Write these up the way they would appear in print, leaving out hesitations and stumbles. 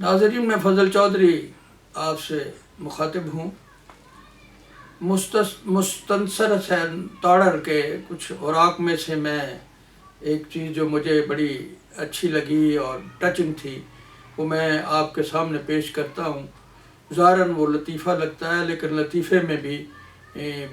नाज़रीन, मैं फजल चौधरी आपसे मुखातिब हूँ। मुस्तनसर हुसैन ताड़र के कुछ औराक में से मैं एक चीज़ जो मुझे बड़ी अच्छी लगी और टचिंग थी वो मैं आपके सामने पेश करता हूँ। ज़ाहिरन वो लतीफ़ा लगता है, लेकिन लतीफ़े में भी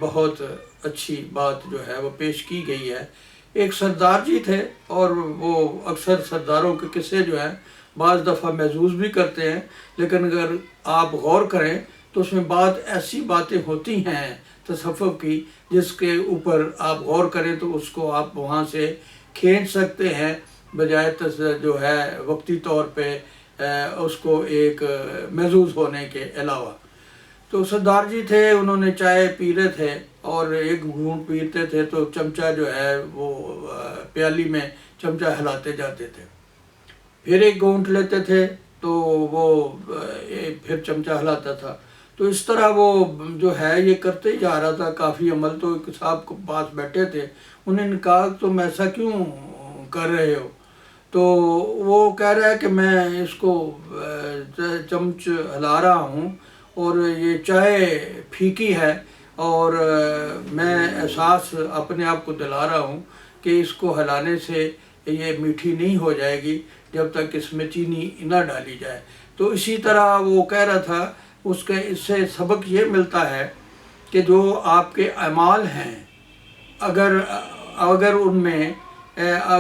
बहुत अच्छी बात जो है वो पेश की गई है। एक सरदार जी थे और वो अक्सर सरदारों के किस्से जो हैं बाज़ दफ़ा महसूस भी करते हैं, लेकिन अगर आप गौर करें तो उसमें ऐसी बातें होती हैं तसव्वुफ़ की जिसके ऊपर आप गौर करें तो उसको आप वहाँ से खींच सकते हैं, बजाय जो है वक्ती तौर पे उसको एक महसूस होने के अलावा। तो सरदार जी थे, उन्होंने चाय पी रहे थे और एक घूंट पीते थे तो चमचा जो है वो प्याली में चमचा हिलाते जाते थे, फिर एक घूंट लेते थे तो वो फिर चमचा हिलाता था। तो इस तरह वो जो है ये करते ही जा रहा था काफ़ी अमल। तो एक साहब के पास बैठे थे, उन्होंने कहा तुम ऐसा क्यों कर रहे हो? तो वो कह रहा है कि मैं इसको चमच हिला रहा हूँ और ये चाय फीकी है और मैं एहसास अपने आप को दिला रहा हूँ कि इसको हिलाने से ये मीठी नहीं हो जाएगी जब तक इसमें चीनी ना डाली जाए। तो इसी तरह वो कह रहा था, उसके इससे सबक ये मिलता है कि जो आपके अमाल हैं, अगर उनमें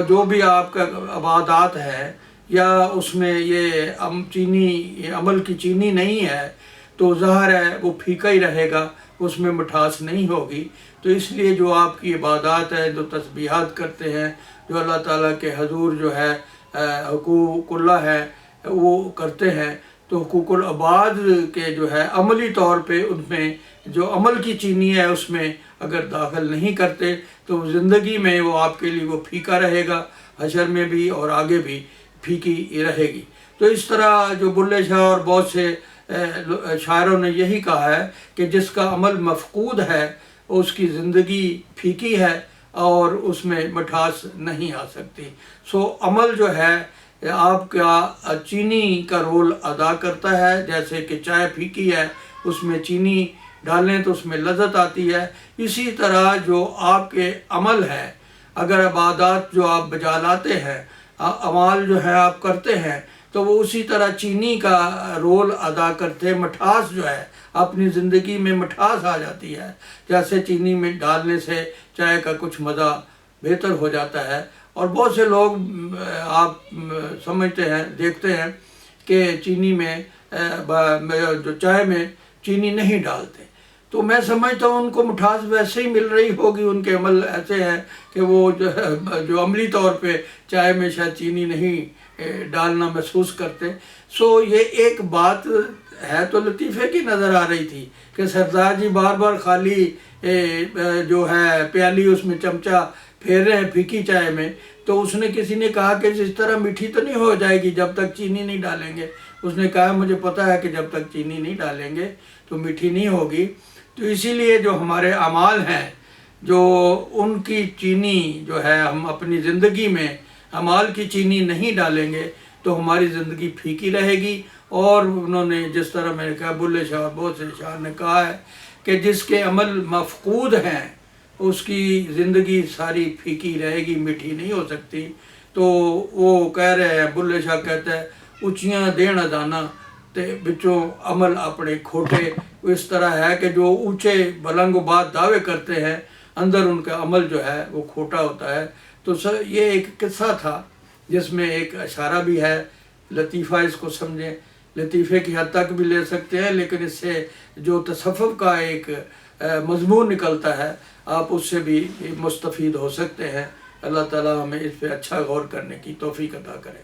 जो भी आपका इबादत है या उसमें ये अमल की चीनी नहीं है तो ज़ाहिर है वो फीका ही रहेगा, उसमें मिठास नहीं होगी। तो इसलिए जो आपकी इबादत है, जो तस्बीहात करते हैं, जो अल्लाह ताला के हजूर जो है हुकूकुल्लाह है वो करते हैं, तो हुकूकुल अबाद के जो है अमली तौर पे उनमें जो अमल की चीनी है उसमें अगर दाखिल नहीं करते तो ज़िंदगी में वो आपके लिए वो फीका रहेगा, हशर में भी और आगे भी फीकी रहेगी। तो इस तरह जो बुल्ले शाह और बहुत से शायरों ने यही कहा है कि जिसका अमल मफकूद है उसकी ज़िंदगी फीकी है और उसमें मिठास नहीं आ सकती। सो अमल जो है आपका चीनी का रोल अदा करता है। जैसे कि चाय फीकी है, उसमें चीनी डालें तो उसमें लज़्ज़त आती है। इसी तरह जो आपके अमल है, अगर इबादत जो आप बजा लाते हैं, अमाल जो है आप करते हैं, तो वो उसी तरह चीनी का रोल अदा करते हैं। मिठास जो है अपनी ज़िंदगी में मिठास आ जाती है, जैसे चीनी में डालने से चाय का कुछ मज़ा बेहतर हो जाता है। और बहुत से लोग आप समझते हैं, देखते हैं कि चीनी में जो चाय में चीनी नहीं डालते, तो मैं समझता हूँ उनको मिठास वैसे ही मिल रही होगी। उनके अमल ऐसे हैं कि वो जो अमली तौर पे चाय में शायद चीनी नहीं डालना महसूस करते। सो ये एक बात है तो लतीफ़े की नज़र आ रही थी कि सरदार जी बार बार खाली जो है प्याली उसमें चमचा फेर रहे हैं फीकी चाय में। तो उसने किसी ने कहा कि इस तरह मीठी तो नहीं हो जाएगी जब तक चीनी नहीं डालेंगे। उसने कहा मुझे पता है कि जब तक चीनी नहीं डालेंगे तो मीठी नहीं होगी। तो इसीलिए जो हमारे अमाल हैं, जो उनकी चीनी जो है हम अपनी ज़िंदगी में अमाल की चीनी नहीं डालेंगे तो हमारी ज़िंदगी फीकी रहेगी। और उन्होंने जिस तरह मैंने कहा, बुल्ले शाह और बहुत से शाह ने कहा है कि जिसके अमल मफकूद हैं उसकी ज़िंदगी सारी फीकी रहेगी, मीठी नहीं हो सकती। तो वो कह रहे हैं, बुल्ले शाह कहते हैं, ऊँचियाँ देण अदाना ते बिचों अमल अपने खोटे। इस तरह है कि जो ऊँचे बुलंद दावे करते हैं अंदर उनका अमल जो है वो खोटा होता है। तो सर ये एक किस्सा था जिसमें एक इशारा भी है, लतीफ़ा इसको समझें, लतीफ़े की हद तक भी ले सकते हैं, लेकिन इससे जो तसव्वुफ़ का एक मज़मून निकलता है आप उससे भी मुस्तफ़ीद हो सकते हैं। अल्लाह ताला हमें इस पे अच्छा गौर करने की तौफ़ीक़ अता करे।